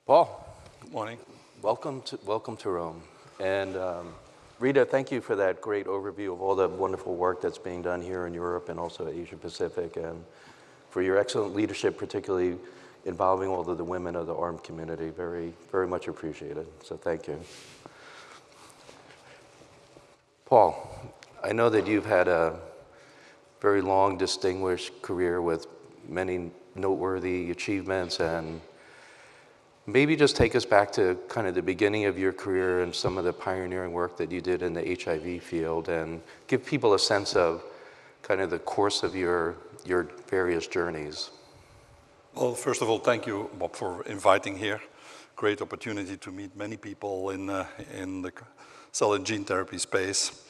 Paul, Good morning. welcome to Rome. And Rita, thank you for that great overview of all the wonderful work that's being done here in Europe and also Asia Pacific, and for your excellent leadership, particularly involving all of the women of the ARM community. Very, very much appreciated. So thank you. Paul, I know that you've had a very long, distinguished career with many noteworthy achievements, and maybe just take us back to kind of the beginning of your career and some of the pioneering work that you did in the HIV field, and give people a sense of kind of the course of your various journeys. Well, first of all, thank you, Bob, for inviting here. Great opportunity to meet many people in the cell and gene therapy space.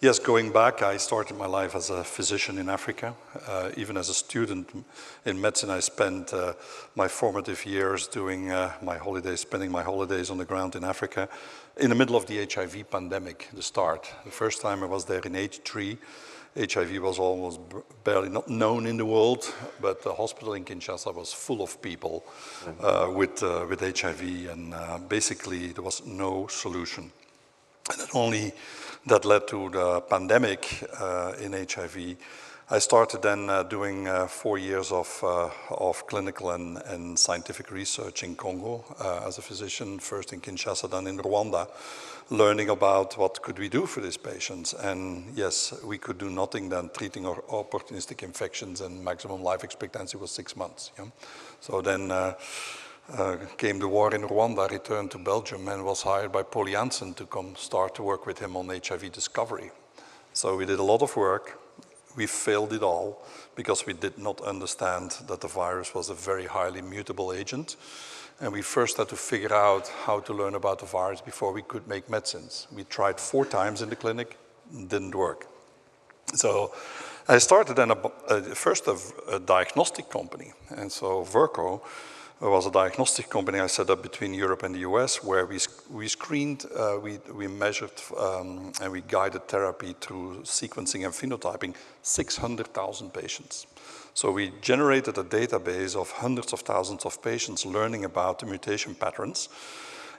Yes, going back, I started my life as a physician in Africa. Even as a student in medicine, I spent my formative years doing spending my holidays on the ground in Africa in the middle of the HIV pandemic, the start. The first time I was there in '83, HIV was almost barely not known in the world, but the hospital in Kinshasa was full of people with HIV, and basically there was no solution. And not only that led to the pandemic in HIV. I started then doing 4 years of clinical and scientific research in Congo as a physician, first in Kinshasa, then in Rwanda, learning about what could we do for these patients. And yes, we could do nothing than treating opportunistic infections, and maximum life expectancy was 6 months. Yeah? So then came the war in Rwanda, returned to Belgium, and was hired by Paul Janssen to come start to work with him on HIV discovery. So we did a lot of work. We failed it all because we did not understand that the virus was a very highly mutable agent. And we first had to figure out how to learn about the virus before we could make medicines. We tried 4 times in the clinic, didn't work. So I started then first a diagnostic company. And so Verco was a diagnostic company I set up between Europe and the US, where we screened, we measured, and we guided therapy through sequencing and phenotyping 600,000 patients. So we generated a database of hundreds of thousands of patients learning about the mutation patterns.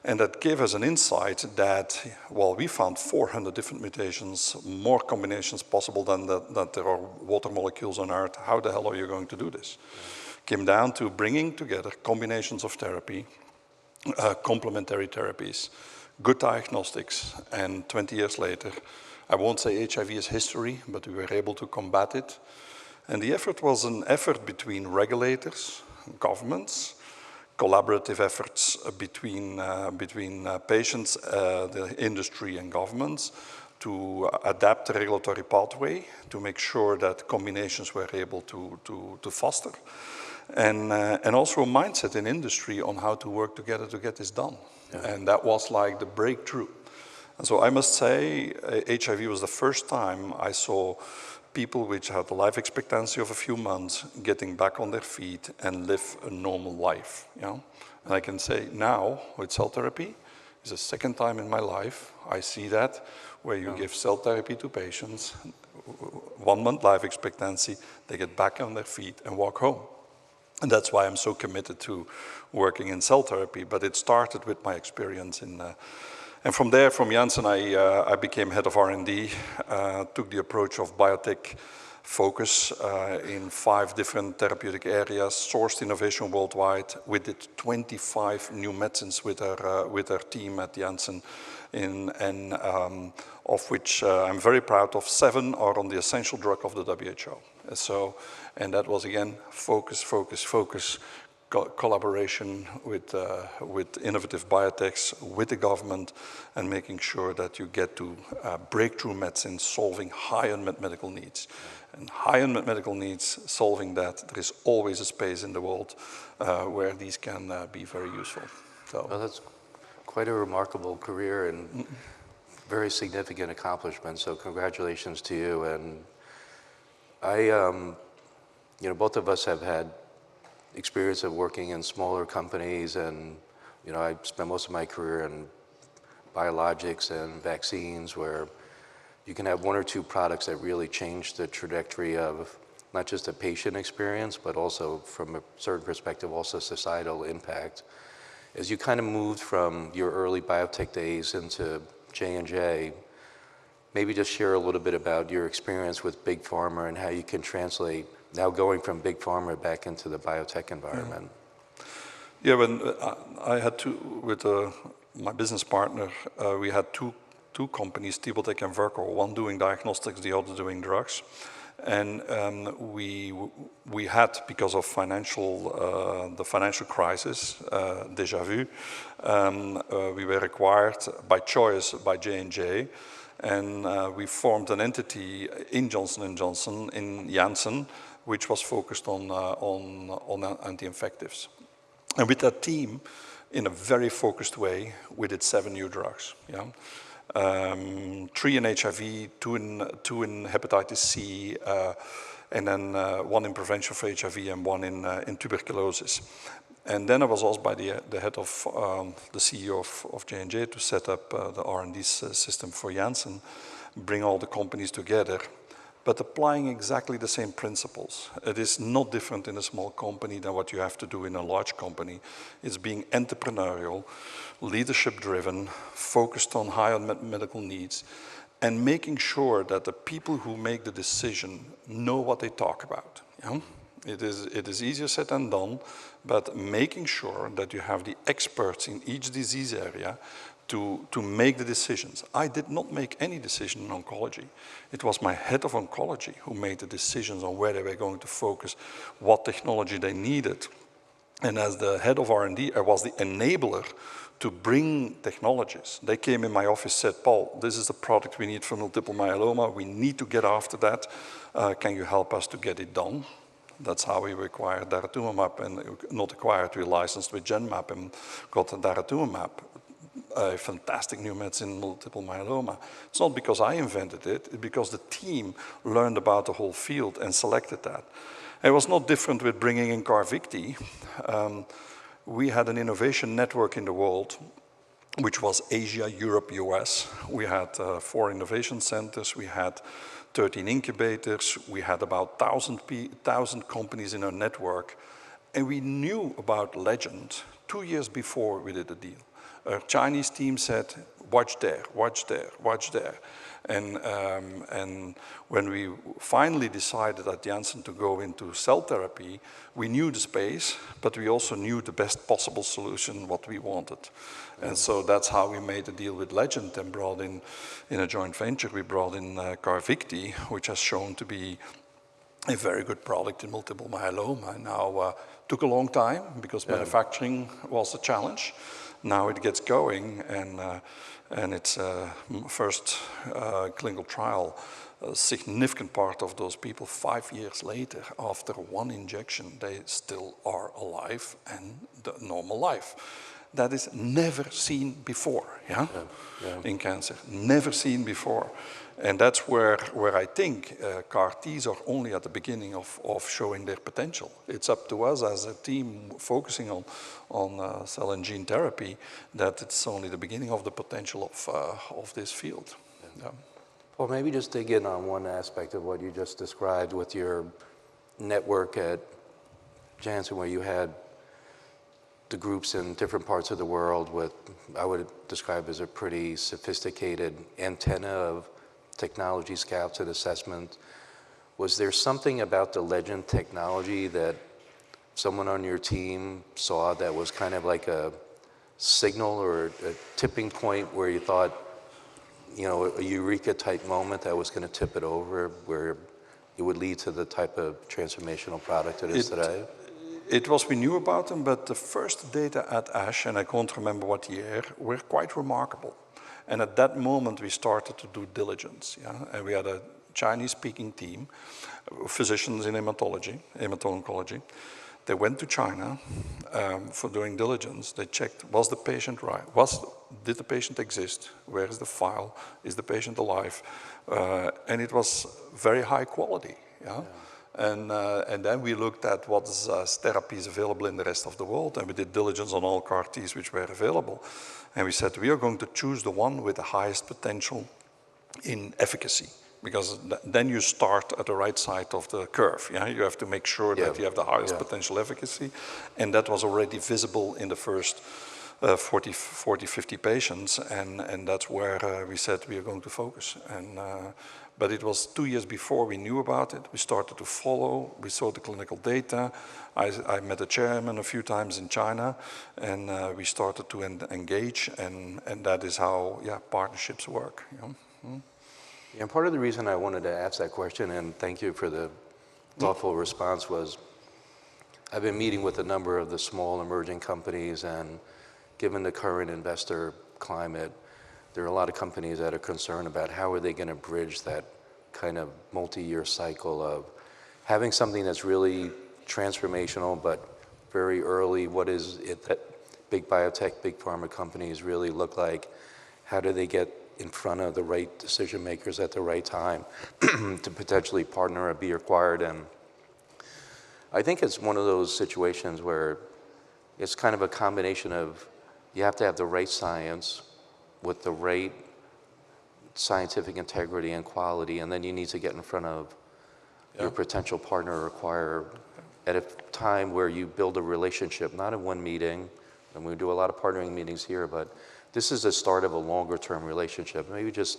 And that gave us an insight that, well, we found 400 different mutations, more combinations possible than that there are water molecules on Earth. How the hell are you going to do this? Came down to bringing together combinations of therapy, complementary therapies, good diagnostics, and 20 years later, I won't say HIV is history, but we were able to combat it. And the effort was an effort between regulators, governments, collaborative efforts between patients, the industry, and governments to adapt the regulatory pathway to make sure that combinations were able to foster. And also a mindset in industry on how to work together to get this done. Yeah. And that was like the breakthrough. And so I must say, HIV was the first time I saw people which had a life expectancy of a few months getting back on their feet and live a normal life. You know? And I can say now, with cell therapy, it's the second time in my life I see that, where you give cell therapy to patients, 1 month life expectancy, they get back on their feet and walk home. And that's why I'm so committed to working in cell therapy. But it started with my experience in, and from there, from Janssen, I became head of R&D, took the approach of biotech focus in 5 different therapeutic areas, sourced innovation worldwide. We did 25 new medicines with our team at Janssen, of which I'm very proud of. 7 are on the essential drug of the WHO. So, and that was again focus, collaboration with innovative biotechs, with the government, and making sure that you get to breakthrough medicine solving high unmet medical needs. And high unmet medical needs, solving that, there is always a space in the world where these can be very useful. So. Well, that's quite a remarkable career and very significant accomplishment. So congratulations to you. And both of us have had experience of working in smaller companies, and I spent most of my career in biologics and vaccines, where you can have 1 or 2 products that really change the trajectory of not just a patient experience, but also from a certain perspective, also societal impact. As you kind of moved from your early biotech days into J&J, maybe just share a little bit about your experience with Big Pharma and how you can translate now going from Big Pharma back into the biotech environment. Yeah, when I had with my business partner, we had two companies, Tibotec and Verco, one doing diagnostics, the other doing drugs. And we had, because of the financial crisis, déjà vu, we were acquired by choice by J&J, and we formed an entity in Johnson & Johnson, in Janssen, which was focused on anti-infectives. And with that team, in a very focused way, we did 7 new drugs. Yeah? 3 in HIV, 2 in hepatitis C, and then 1 in prevention for HIV and 1 in tuberculosis. And then I was asked by the head of the CEO of J&J to set up the R&D system for Janssen, bring all the companies together, but applying exactly the same principles. It is not different in a small company than what you have to do in a large company. It's being entrepreneurial, leadership-driven, focused on high unmet medical needs, and making sure that the people who make the decision know what they talk about. Yeah? It is easier said than done, but making sure that you have the experts in each disease area to make the decisions. I did not make any decision in oncology. It was my head of oncology who made the decisions on where they were going to focus, what technology they needed. And as the head of R&D, I was the enabler to bring technologies. They came in my office, said, Paul, this is the product we need for multiple myeloma. We need to get after that. Can you help us to get it done? That's how we acquired daratumumab, and not acquired, we licensed with Genmab and got daratumumab. A fantastic new medicine in multiple myeloma. It's not because I invented it, it's because the team learned about the whole field and selected that. It was not different with bringing in Carvykti. We had an innovation network in the world, which was Asia, Europe, US. We had 4 innovation centers, we had 13 incubators, we had about 1,000 companies in our network, and we knew about Legend 2 years before we did the deal. Our Chinese team said, watch there, watch there, watch there. And when we finally decided at Janssen to go into cell therapy, we knew the space, but we also knew the best possible solution, what we wanted. And so that's how we made a deal with Legend and brought in a joint venture, we brought in Carvykti, which has shown to be a very good product in multiple myeloma. And now, took a long time because manufacturing was a challenge. Now it gets going, and it's first clinical trial. A significant part of those people, 5 years later, after 1 injection, they still are alive and the normal life. That is never seen before, in cancer, never seen before. And that's where I think CAR-Ts are only at the beginning of showing their potential. It's up to us as a team focusing on cell and gene therapy that it's only the beginning of the potential of this field. Yeah. Well, maybe just dig in on one aspect of what you just described with your network at Janssen, where you had the groups in different parts of the world with, I would describe as a pretty sophisticated antenna of technology scouts and assessment. Was there something about the Legend technology that someone on your team saw that was kind of like a signal or a tipping point where you thought, you know, a eureka type moment that was going to tip it over, where it would lead to the type of transformational product it is today? It was, we knew about them, but the first data at ASH, and I can't remember what year, were quite remarkable. And at that moment, we started to do diligence. Yeah? And we had a Chinese-speaking team, physicians in hemato-oncology. They went to China for doing diligence. They checked, was the patient right? Did the patient exist? Where is the file? Is the patient alive? And it was very high quality. Yeah? And then we looked at what therapies available in the rest of the world, and we did diligence on all CAR-Ts which were available. And we said, we are going to choose the one with the highest potential in efficacy, because then you start at the right side of the curve. Yeah? You have to make sure that you have the highest potential efficacy, and that was already visible in the first 40, 50 patients, and that's where we said we are going to focus. But it was 2 years before we knew about it. We started to follow, we saw the clinical data. I met the chairman a few times in China, and we started to engage, and that is how partnerships work. You know? Yeah, and part of the reason I wanted to ask that question, and thank you for the thoughtful response, was I've been meeting with a number of the small emerging companies, and given the current investor climate, there are a lot of companies that are concerned about how are they going to bridge that kind of multi-year cycle of having something that's really transformational but very early. What is it that big biotech, big pharma companies really look like? How do they get in front of the right decision makers at the right time to potentially partner or be acquired? And I think it's one of those situations where it's kind of a combination of you have to have the right science with the right scientific integrity and quality, and then you need to get in front of your potential partner or acquirer at a time where you build a relationship, not in one meeting, and we do a lot of partnering meetings here, but this is the start of a longer term relationship. Maybe just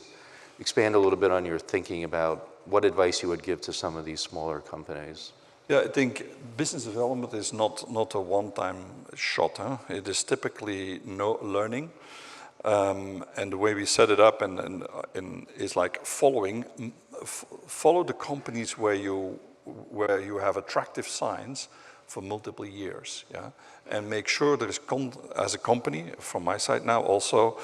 expand a little bit on your thinking about what advice you would give to some of these smaller companies. Yeah, I think business development is not a one-time shot. Huh? It is typically learning. And the way we set it up and is like follow the companies where you have attractive science for multiple years, and make sure there is as a company from my side now also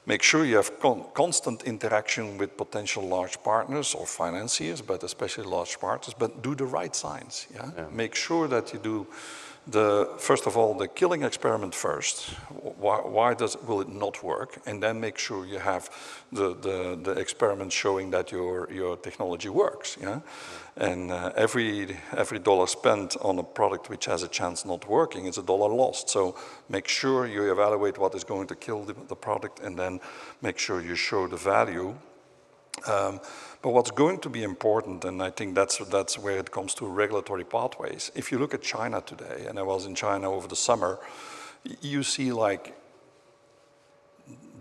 make sure you have constant interaction with potential large partners or financiers, but especially large partners, but do the right science. Make sure that you do first of all, the killing experiment first. Why will it not work? And then make sure you have the experiment showing that your technology works. And every dollar spent on a product which has a chance not working is a dollar lost. So make sure you evaluate what is going to kill the product, and then make sure you show the value. But what's going to be important, and I think that's where it comes to regulatory pathways. If you look at China today, and I was in China over the summer, you see like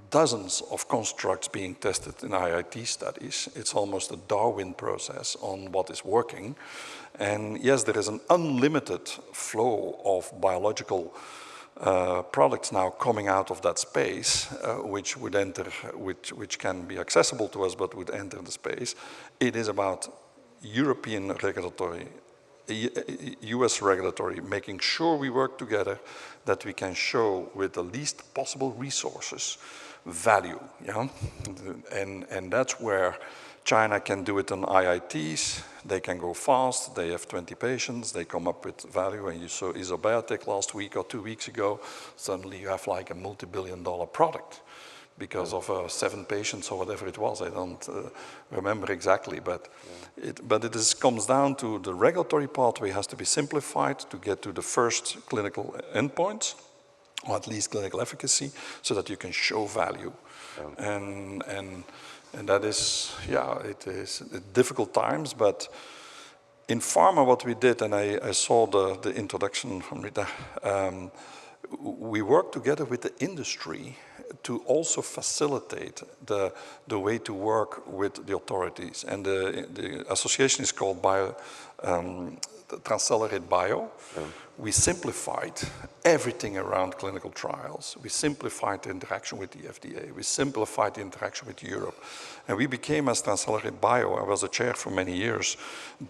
dozens of constructs being tested in IIT studies. It's almost a Darwin process on what is working. And yes, there is an unlimited flow of biological products now coming out of that space, which would enter, which can be accessible to us, but would enter the space. It is about European regulatory, US regulatory, making sure we work together, that we can show with the least possible resources value. And that's where China can do it on IITs. They can go fast. They have 20 patients. They come up with value. And you saw Isobiotech last week or 2 weeks ago. Suddenly you have like a multi-billion-dollar product because of 7 patients or whatever it was. I don't remember exactly, but it comes down to the regulatory pathway has to be simplified to get to the first clinical endpoints, or at least clinical efficacy, so that you can show value. And that is, it is difficult times, but in pharma what we did, and I saw the introduction from Rita, we worked together with the industry to also facilitate the way to work with the authorities. And the association is called Transcelerate Bio. We simplified everything around clinical trials. We simplified the interaction with the FDA. We simplified the interaction with Europe. And we became, as Transcelerate Bio, I was a chair for many years,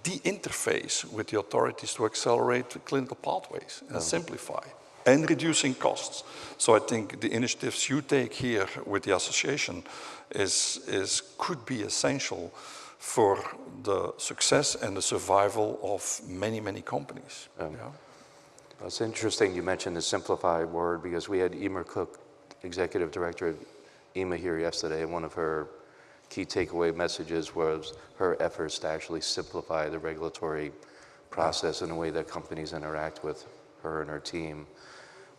the interface with the authorities to accelerate the clinical pathways and simplify and reducing costs. So I think the initiatives you take here with the association could be essential for the success and the survival of many, many companies. It's interesting you mentioned the simplified word, because we had Emer Cook, Executive Director of EMA, here yesterday, and one of her key takeaway messages was her efforts to actually simplify the regulatory process in a way that companies interact with her and her team.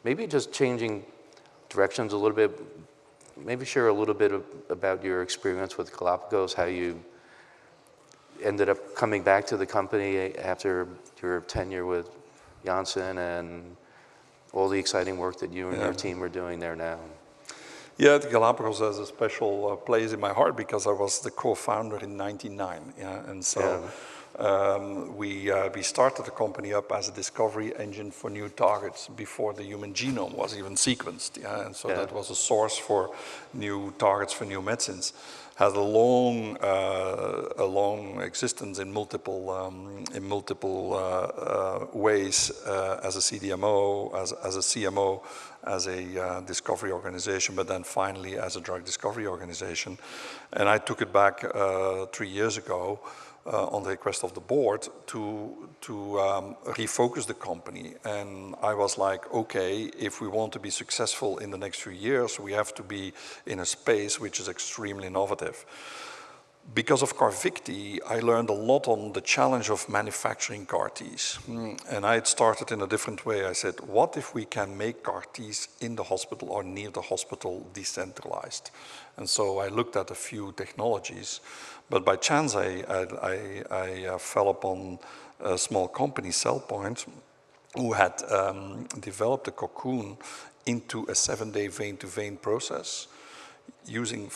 Maybe just changing directions a little bit, maybe share a little bit about your experience with Galapagos, how you ended up coming back to the company after your tenure with Janssen, and all the exciting work that you and your team are doing there now. Yeah, the Galapagos has a special place in my heart because I was the co-founder in '99, and so we started the company up as a discovery engine for new targets before the human genome was even sequenced, and so that was a source for new targets for new medicines. Has a long existence in multiple ways as a CDMO, as a CMO, as a discovery organization, but then finally as a drug discovery organization. And I took it back 3 years ago on the request of the board to refocus the company. And I was like, okay, if we want to be successful in the next few years, we have to be in a space which is extremely innovative. Because of CARVYKTI, I learned a lot on the challenge of manufacturing CAR-Ts. And I had started in a different way. I said, what if we can make CAR-Ts in the hospital or near the hospital decentralized? And so I looked at a few technologies, but by chance I fell upon a small company, CellPoint, who had developed a cocoon into a 7-day vein-to-vein process, using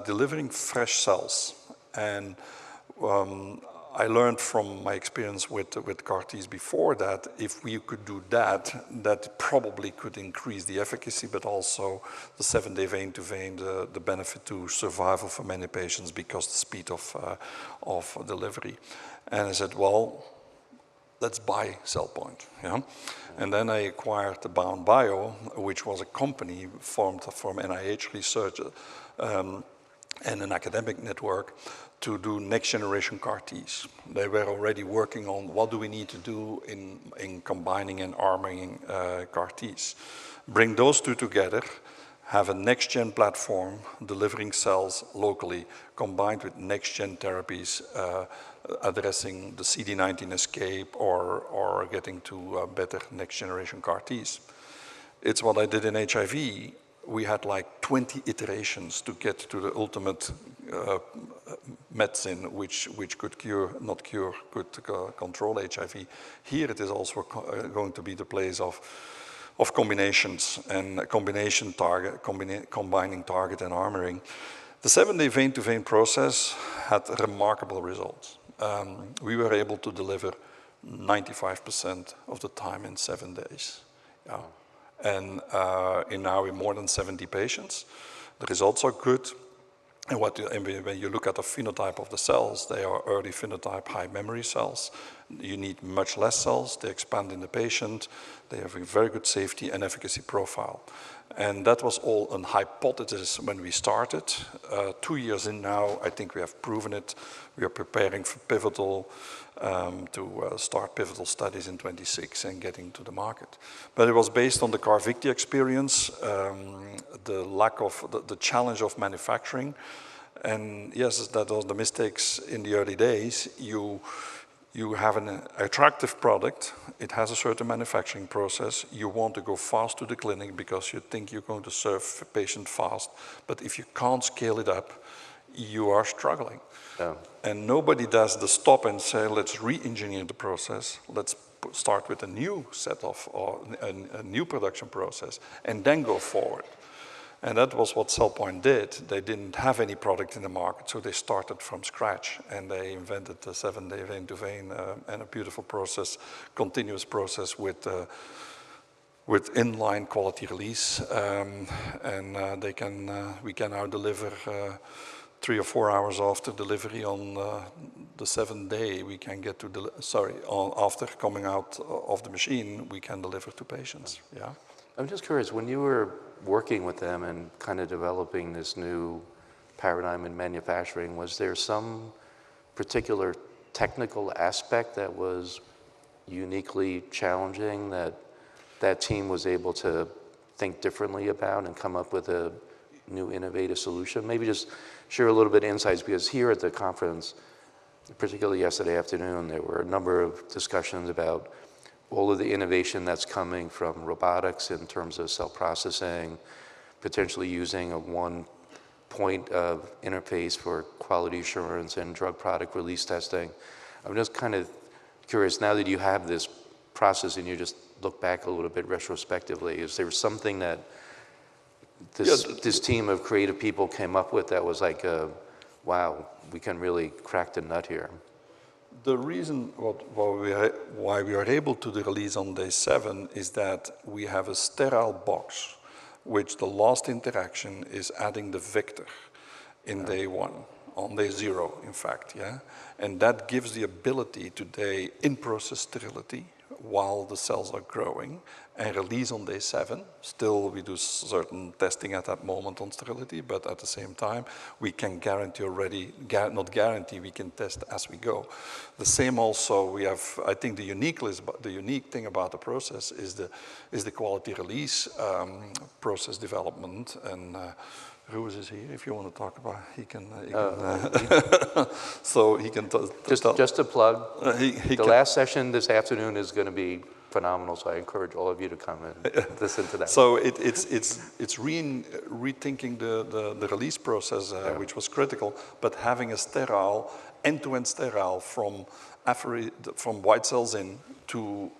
delivering fresh cells. And I learned from my experience with CAR-Ts before that if we could do that, that probably could increase the efficacy, but also the 7-day vein-to-vein, the benefit to survival for many patients because the speed of delivery. And I said, well, let's buy CellPoint. Yeah? And then I acquired Bound Bio, which was a company formed from NIH research and an academic network to do next generation CAR-Ts. They were already working on what do we need to do in combining and arming CAR-Ts. Bring those two together, have a next-gen platform delivering cells locally, combined with next-gen therapies addressing the CD19 escape or getting to better next-generation CAR-Ts. It's what I did in HIV. We had like 20 iterations to get to the ultimate medicine which could cure, not cure, could control HIV. Here it is also going to be the place of combinations and combining target and armoring. The 7-day vein-to-vein process had remarkable results. We were able to deliver 95% of the time in 7 days. Yeah. And now in more than 70 patients, the results are good. And when you look at the phenotype of the cells, they are early phenotype, high memory cells. You need much less cells. They expand in the patient. They have a very good safety and efficacy profile. And that was all a hypothesis when we started. 2 years in now, I think we have proven it. We are preparing for pivotal, to start pivotal studies in 26 and getting to the market. But it was based on the CARVYKTI experience, the lack of, the challenge of manufacturing. And yes, that was the mistakes in the early days. You have an attractive product, it has a certain manufacturing process, you want to go fast to the clinic because you think you're going to serve a patient fast, but if you can't scale it up, you are struggling. Yeah. And nobody does the stop and say, let's re-engineer the process, let's start with a new set of, or a new production process, and then go forward. And that was what CellPoint did. They didn't have any product in the market, so they started from scratch, and they invented the 7-day vein-to-vein and a beautiful process, continuous process with inline quality release, and we can now deliver 3 or 4 hours after delivery on the 7th day. We can get to after coming out of the machine, we can deliver to patients. Yeah. I'm just curious, when you were working with them and kind of developing this new paradigm in manufacturing, was there some particular technical aspect that was uniquely challenging that that team was able to think differently about and come up with a new innovative solution? Maybe just share a little bit of insights, because here at the conference, particularly yesterday afternoon, there were a number of discussions about all of the innovation that's coming from robotics in terms of cell processing, potentially using a one point of interface for quality assurance and drug product release testing. I'm just kind of curious, now that you have this process and you're just look back a little bit retrospectively, is there something that Yeah, this team of creative people came up with that was like, wow, we can really crack the nut here? the reason why we are able to release on day 7 is that we have a sterile box, which the last interaction is adding the vector in day 1, on day 0, in fact, yeah? And that gives the ability today in-process sterility while the cells are growing and release on day 7. Still, we do certain testing at that moment on sterility, but at the same time, we can guarantee already, not guarantee, we can test as we go. The same also, we have, I think the unique thing about the process is the quality release process development. And Ruiz is here. If you want to talk about, he can. So he can. Just to plug. The can, last session this afternoon is going to be phenomenal. So I encourage all of you to come and listen to that. So it's rethinking the release process, which was critical, but having a sterile, end-to-end sterile from white cells in to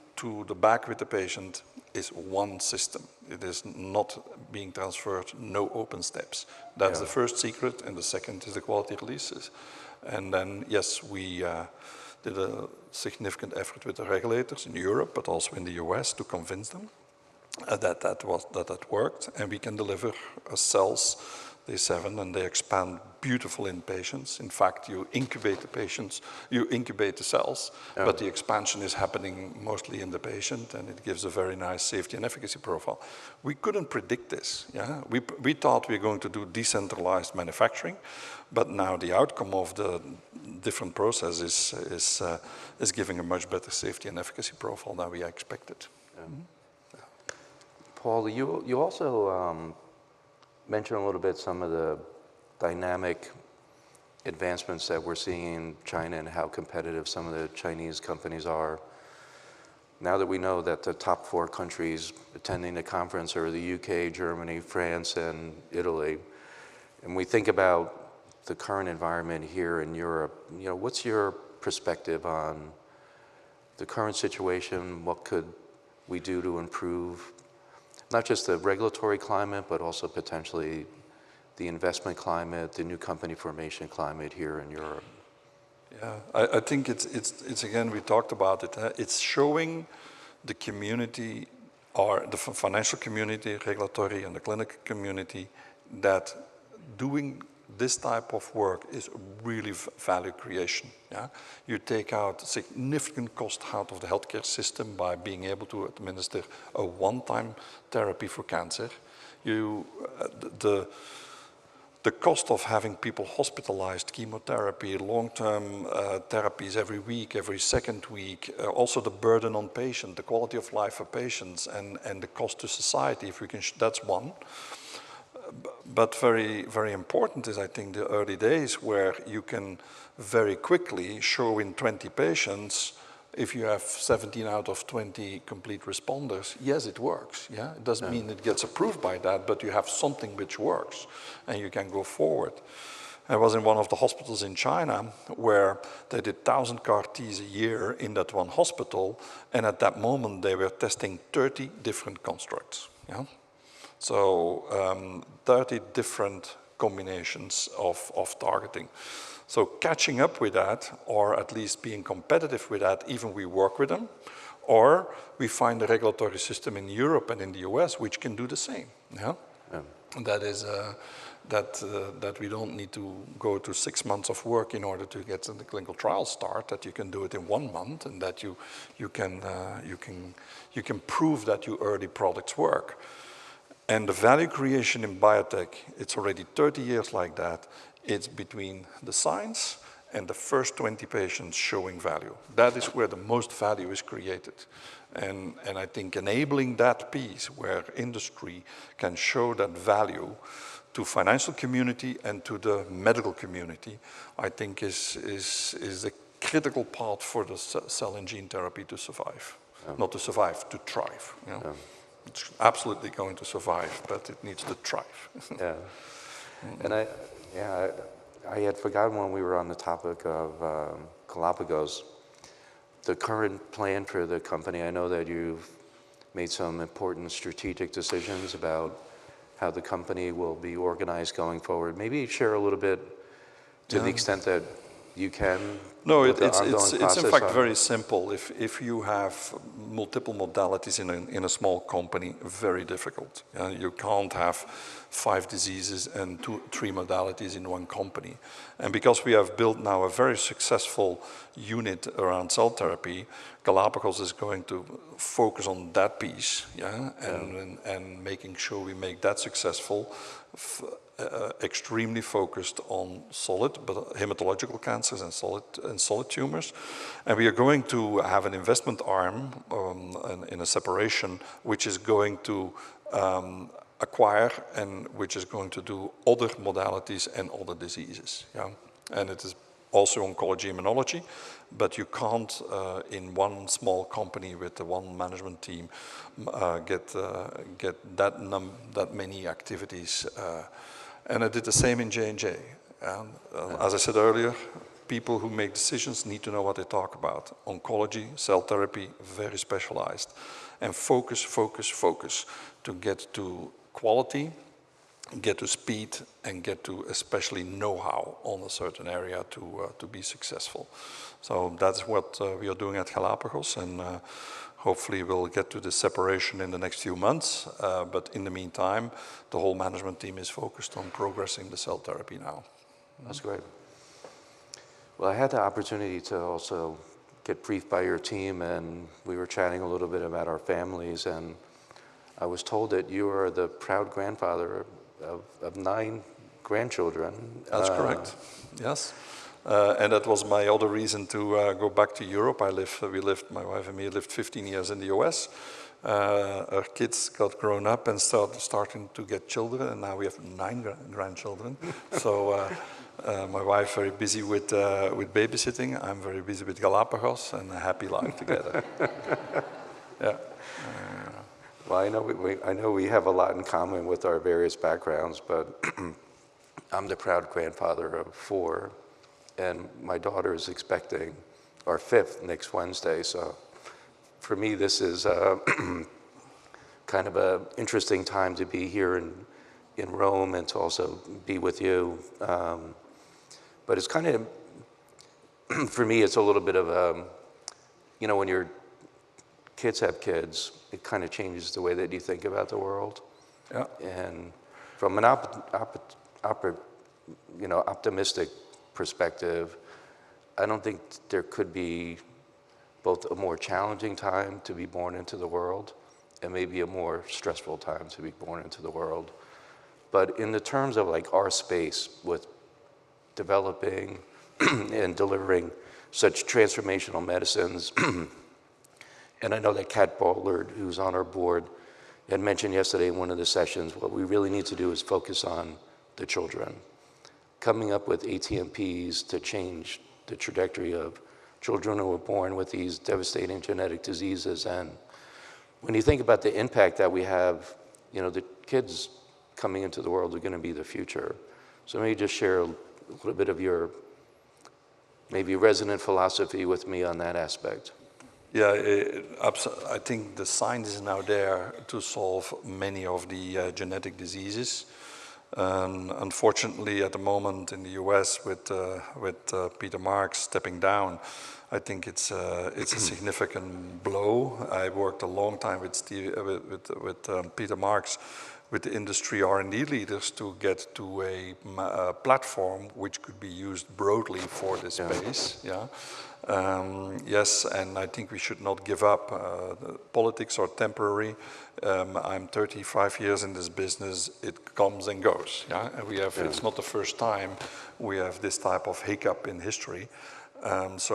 the back with the patient is one system. It is not being transferred, no open steps. That's the first secret, and the second is the quality releases. And then, yes, we did a significant effort with the regulators in Europe, but also in the US to convince them that worked, and we can deliver cells day 7, and they expand beautiful in patients. In fact, you incubate the patients, you incubate the cells, but the expansion is happening mostly in the patient, and it gives a very nice safety and efficacy profile. We couldn't predict this. Yeah, we thought we were going to do decentralized manufacturing, but now the outcome of the different processes is giving a much better safety and efficacy profile than we expected. Paul, you also mention a little bit some of the dynamic advancements that we're seeing in China and how competitive some of the Chinese companies are. Now that we know that the top 4 countries attending the conference are the UK, Germany, France, and Italy, and we think about the current environment here in Europe, what's your perspective on the current situation? What could we do to improve not just the regulatory climate, but also potentially the investment climate, the new company formation climate here in Europe? Yeah, I think it's again, we talked about it. It's showing the community, or the financial community, regulatory and the clinical community, that doing this type of work is really value creation. Yeah? You take out significant cost out of the healthcare system by being able to administer a one-time therapy for cancer. The cost of having people hospitalized, chemotherapy, long-term therapies every week, every second week, also the burden on patients, the quality of life for patients, and the cost to society, if we can, that's one. But very, very important is, I think, the early days where you can very quickly show in 20 patients, if you have 17 out of 20 complete responders, yes, it works. Yeah, it doesn't mean it gets approved by that, but you have something which works, and you can go forward. I was in one of the hospitals in China where they did 1,000 CAR Ts a year in that one hospital, and at that moment they were testing 30 different constructs. Yeah? So 30 different combinations of targeting. So catching up with that, or at least being competitive with that, even we work with them, or we find a regulatory system in Europe and in the US which can do the same. Yeah? That is that we don't need to go to 6 months of work in order to get the clinical trial start, that you can do it in 1 month, and that you can prove that your early products work. And the value creation in biotech, it's already 30 years like that. It's between the science and the first 20 patients showing value. That is where the most value is created. And I think enabling that piece where industry can show that value to financial community and to the medical community, I think is a critical part for the cell and gene therapy to survive. Not to survive, to thrive. You know? It's absolutely going to survive, but it needs to thrive. Yeah. And I had forgotten when we were on the topic of Galapagos, the current plan for the company. I know that you've made some important strategic decisions about how the company will be organized going forward. Maybe share a little bit to the extent that you can. No, With the it's ongoing in fact on very simple. If you have multiple modalities in a small company, very difficult. You can't have 5 diseases and 3 modalities in one company. And because we have built now a very successful unit around cell therapy, Galapagos is going to focus on that piece, and making sure we make that successful. Extremely focused on solid, but hematological cancers and solid tumors. And we are going to have an investment arm in a separation, which is going to acquire and which is going to do other modalities and other diseases. And it is also oncology, immunology, but you can't in one small company with the one management team get that many activities. And I did the same in J&J. As I said earlier, people who make decisions need to know what they talk about. Oncology, cell therapy, very specialized. And focus, focus, focus to get to quality, get to speed, and get to especially know-how on a certain area to be successful. So that's what we are doing at Galapagos, and hopefully we'll get to the separation in the next few months. But in the meantime, the whole management team is focused on progressing the cell therapy now. That's great. Well, I had the opportunity to also get briefed by your team, and we were chatting a little bit about our families, and I was told that you are the proud grandfather of 9 grandchildren. That's correct, yes. And that was my other reason to go back to Europe. My wife and me lived 15 years in the US. Our kids got grown up and starting to get children, and now we have 9 grandchildren. So my wife very busy with babysitting. I'm very busy with Galapagos, and a happy life together. Yeah. Well, I know we have a lot in common with our various backgrounds, but I'm the proud grandfather of 4, and my daughter is expecting our 5th next Wednesday. So for me, this is kind of an interesting time to be here in Rome and to also be with you. But it's kind of, for me, it's a little bit of a, when your kids have kids, it kind of changes the way that you think about the world. Yeah. And from an optimistic perspective, I don't think there could be both a more challenging time to be born into the world and maybe a more stressful time to be born into the world. But in the terms of like our space with developing and delivering such transformational medicines, and I know that Kat Ballard, who's on our board, had mentioned yesterday in one of the sessions, what we really need to do is focus on the children. Coming up with ATMPs to change the trajectory of children who are born with these devastating genetic diseases. And when you think about the impact that we have, the kids coming into the world are going to be the future. So maybe just share a little bit of your maybe resonant philosophy with me on that aspect. Yeah, I think the science is now there to solve many of the genetic diseases. Unfortunately, at the moment in the US with Peter Marks stepping down, I think it's a significant blow. I worked a long time with Peter Marks, with the industry R&D leaders to get to a platform which could be used broadly for this space. Yeah. Yes, and I think we should not give up. Politics are temporary. I'm 35 years in this business. It comes and goes. Yeah, and it's not the first time we have this type of hiccup in history. That's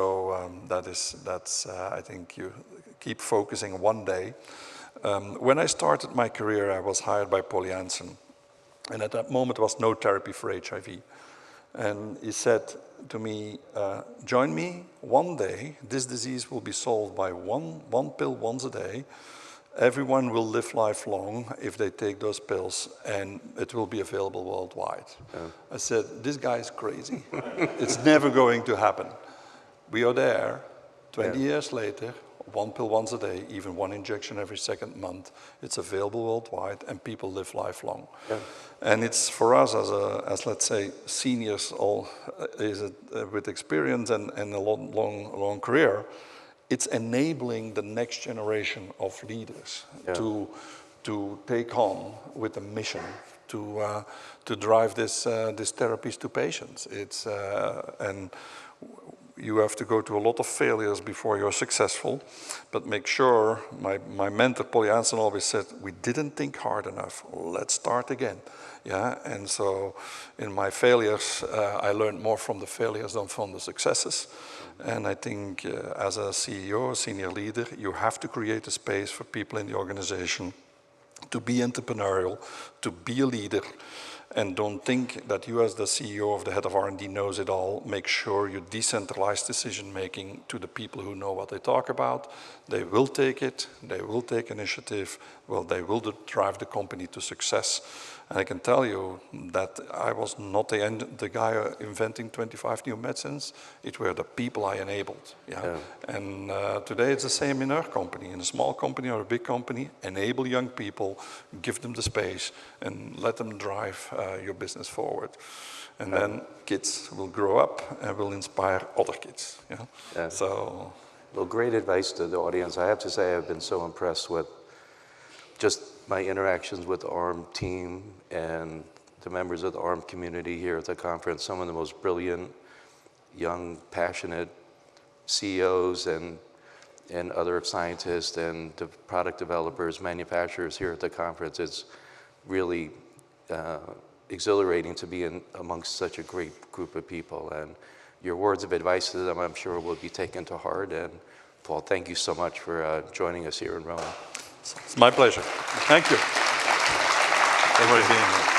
I think you keep focusing one day. When I started my career, I was hired by Paul Janssen, and at that moment there was no therapy for HIV. And he said to me, join me one day, this disease will be solved by one pill once a day. Everyone will live lifelong if they take those pills, and it will be available worldwide. Yeah. I said, this guy is crazy. It's never going to happen. We are there, 20 years later, one pill once a day, even one injection every second month. It's available worldwide, and people live lifelong. Yeah. And it's for us as let's say seniors, all with experience and a long career. It's enabling the next generation of leaders to take on with a mission to drive these therapies to patients. And you have to go to a lot of failures before you're successful, but make sure, my mentor Polly Anson always said, we didn't think hard enough, let's start again. Yeah, and so in my failures, I learned more from the failures than from the successes. And I think as a CEO, a senior leader, you have to create a space for people in the organization to be entrepreneurial, to be a leader, and don't think that you as the CEO of the head of R&D knows it all. Make sure you decentralize decision-making to the people who know what they talk about. They will take it, they will take initiative, well, they will drive the company to success. And I can tell you that I was not the guy inventing 25 new medicines. It were the people I enabled. Yeah? And today it's the same in our company. In a small company or a big company, enable young people, give them the space, and let them drive your business forward. And then kids will grow up and will inspire other kids. Yeah? So, well, great advice to the audience. I have to say I've been so impressed with just my interactions with the ARM team and the members of the ARM community here at the conference. Some of the most brilliant, young, passionate CEOs and other scientists and product developers, manufacturers here at the conference. It's really exhilarating to be amongst such a great group of people. And your words of advice to them, I'm sure, will be taken to heart. And Paul, thank you so much for joining us here in Rome. It's my pleasure. Thank you. Everybody being here.